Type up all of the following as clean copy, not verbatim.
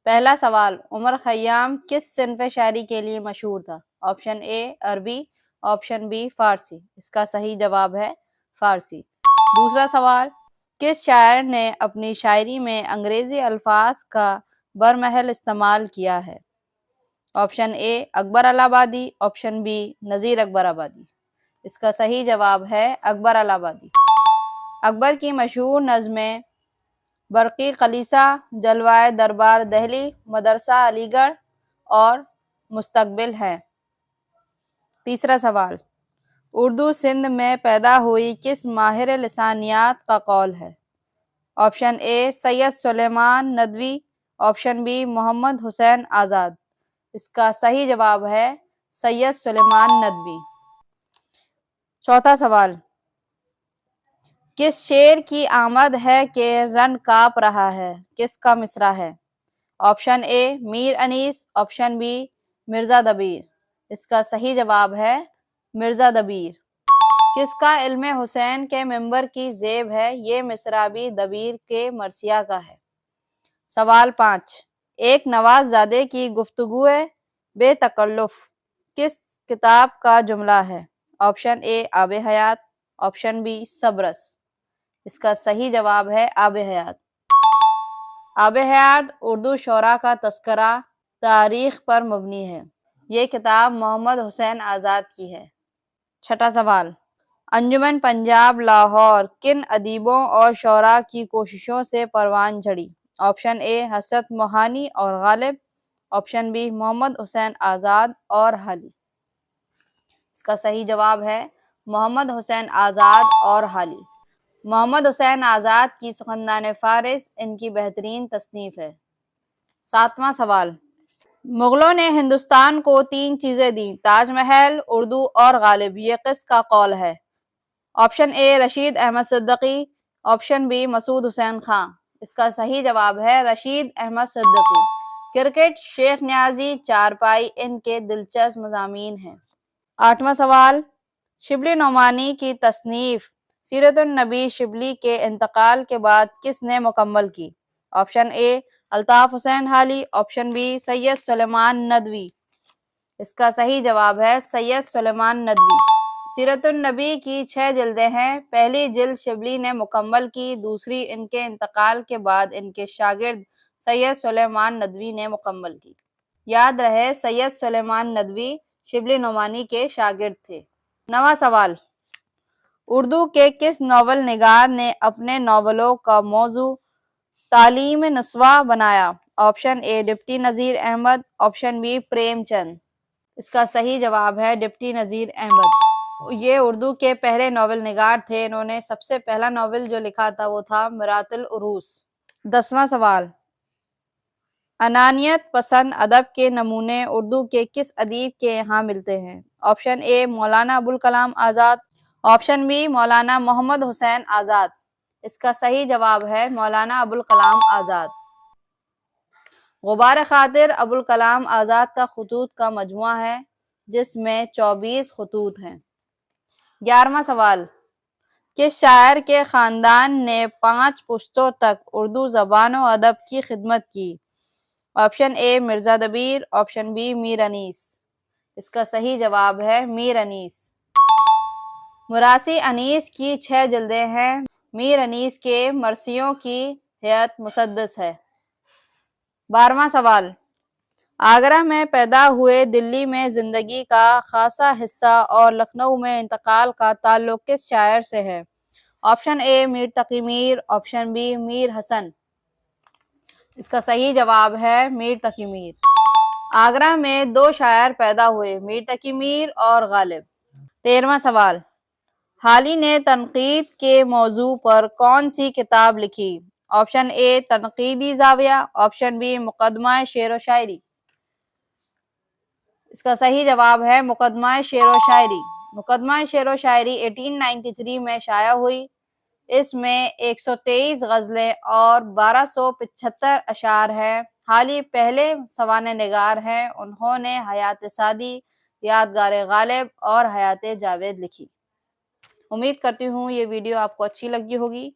پہلا سوال، عمر خیام کس صنف شاعری کے لیے مشہور تھا؟ آپشن اے عربی، آپشن بی فارسی۔ اس کا صحیح جواب ہے فارسی۔ دوسرا سوال، کس شاعر نے اپنی شاعری میں انگریزی الفاظ کا برمحل استعمال کیا ہے؟ آپشن اے اکبر الہ آبادی، آپشن بی نذیر اکبر آبادی۔ اس کا صحیح جواب ہے اکبر الہ آبادی۔ اکبر کی مشہور نظمیں برقی کلیسا، جلوہ دربار دہلی، مدرسہ علی گڑھ اور مستقبل ہیں۔ تیسرا سوال، اردو سندھ میں پیدا ہوئی کس ماہر لسانیات کا قول ہے؟ آپشن اے سید سلیمان ندوی، آپشن بی محمد حسین آزاد۔ اس کا صحیح جواب ہے سید سلیمان ندوی۔ چوتھا سوال، کس شعر کی آمد ہے کہ رن کانپ رہا ہے؟ کس کا مصرع ہے؟ آپشن اے میر انیس، آپشن بی مرزا دبیر۔ اس کا صحیح جواب ہے مرزا دبیر۔ کس کا علم حسین کے منبر کی زیب ہے؟ یہ مصرع بھی دبیر کے مرثیہ کا ہے۔ سوال 5، ایک نواز زادے کی گفتگوئے بے تکلف کس کتاب کا جملہ ہے؟ آپشن اے آب حیات، آپشن بی صبرس۔ اس کا صحیح جواب ہے آب حیات۔ آب حیات اردو شعراء کا تذکرہ تاریخ پر مبنی ہے۔ یہ کتاب محمد حسین آزاد کی ہے۔ چھٹا سوال، انجمن پنجاب لاہور کن ادیبوں اور شعراء کی کوششوں سے پروان چڑھی؟ آپشن اے حسرت موہانی اور غالب، آپشن بی محمد حسین آزاد اور حالی۔ اس کا صحیح جواب ہے محمد حسین آزاد اور حالی۔ محمد حسین آزاد کی سخندان فارس ان کی بہترین تصنیف ہے۔ ساتواں سوال، مغلوں نے ہندوستان کو 3 چیزیں دیں، تاج محل، اردو اور غالب، یہ کس کا قول ہے؟ آپشن اے رشید احمد صدیقی، آپشن بی مسعود حسین خان۔ اس کا صحیح جواب ہے رشید احمد صدیقی۔ کرکٹ، شیخ نیازی، چارپائی ان کے دلچسپ مضامین ہیں۔ آٹھواں سوال، شبلی نعمانی کی تصنیف سیرت النبی شبلی کے انتقال کے بعد کس نے مکمل کی؟ آپشن اے الطاف حسین حالی، آپشن بی سید سلیمان ندوی۔ اس کا صحیح جواب ہے سید سلیمان ندوی۔ سیرت النبی کی 6 جلدیں ہیں۔ پہلی جلد شبلی نے مکمل کی، دوسری ان کے انتقال کے بعد ان کے شاگرد سید سلیمان ندوی نے مکمل کی۔ یاد رہے سید سلیمان ندوی شبلی نعمانی کے شاگرد تھے۔ 9واں سوال، اردو کے کس ناول نگار نے اپنے ناولوں کا موضوع تعلیم نسواں بنایا؟ Option A deputy Nazir Ahmad, option B Prem Chand. اس کا صحیح جواب ہے ڈپٹی نذیر احمد۔ یہ اردو کے پہلے ناول نگار تھے۔ انہوں نے سب سے پہلا ناول جو لکھا تھا وہ تھا مرات العروس۔ 10واں سوال، انانیت پسند ادب کے نمونے اردو کے کس ادیب کے یہاں ملتے ہیں؟ آپشن اے مولانا ابوالکلام آزاد، آپشن بی مولانا محمد حسین آزاد۔ اس کا صحیح جواب ہے مولانا ابوالکلام آزاد۔ غبار خاطر ابوالکلام آزاد کا خطوط کا مجموعہ ہے جس میں 24 خطوط ہیں۔ 11واں سوال، کس شاعر کے خاندان نے 5 پشتوں تک اردو زبان و ادب کی خدمت کی؟ آپشن اے مرزا دبیر، آپشن بی میر انیس۔ اس کا صحیح جواب ہے میر انیس۔ مراثی انیس کی 6 جلدیں ہیں۔ میر انیس کے مرثیوں کی ہیئت مسدس ہے۔ 12واں سوال، آگرہ میں پیدا ہوئے، دلی میں زندگی کا خاصا حصہ اور لکھنؤ میں انتقال کا تعلق کس شاعر سے ہے؟ آپشن اے میر تقی میر، آپشن بی میر حسن۔ اس کا صحیح جواب ہے میر تقی میر۔ آگرہ میں 2 شاعر پیدا ہوئے، میر تقی میر اور غالب۔ 13واں سوال، حالی نے تنقید کے موضوع پر کون سی کتاب لکھی؟ آپشن اے تنقیدی زاویہ، آپشن بی مقدمہ شعر و شاعری۔ اس کا صحیح جواب ہے مقدمہ شعر و شاعری۔ مقدمہ شعر و شاعری 1893 میں شائع ہوئی۔ اس میں 123 غزلیں اور 1275 اشعار ہیں۔ حالی پہلے سوانح نگار ہیں۔ انہوں نے حیات سعدی، یادگار غالب اور حیات جاوید لکھی۔ امید کرتی ہوں یہ ویڈیو آپ کو اچھی لگی ہوگی۔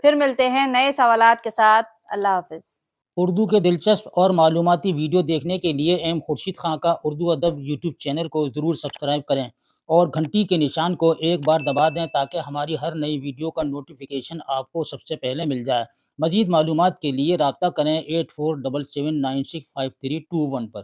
پھر ملتے ہیں نئے سوالات کے ساتھ۔ اللہ حافظ۔ اردو کے دلچسپ اور معلوماتی ویڈیو دیکھنے کے لیے ایم خورشید خان کا اردو ادب یوٹیوب چینل کو ضرور سبسکرائب کریں اور گھنٹی کے نشان کو ایک بار دبا دیں تاکہ ہماری ہر نئی ویڈیو کا نوٹیفیکیشن آپ کو سب سے پہلے مل جائے۔ مزید معلومات کے لیے رابطہ کریں 8477965321 پر۔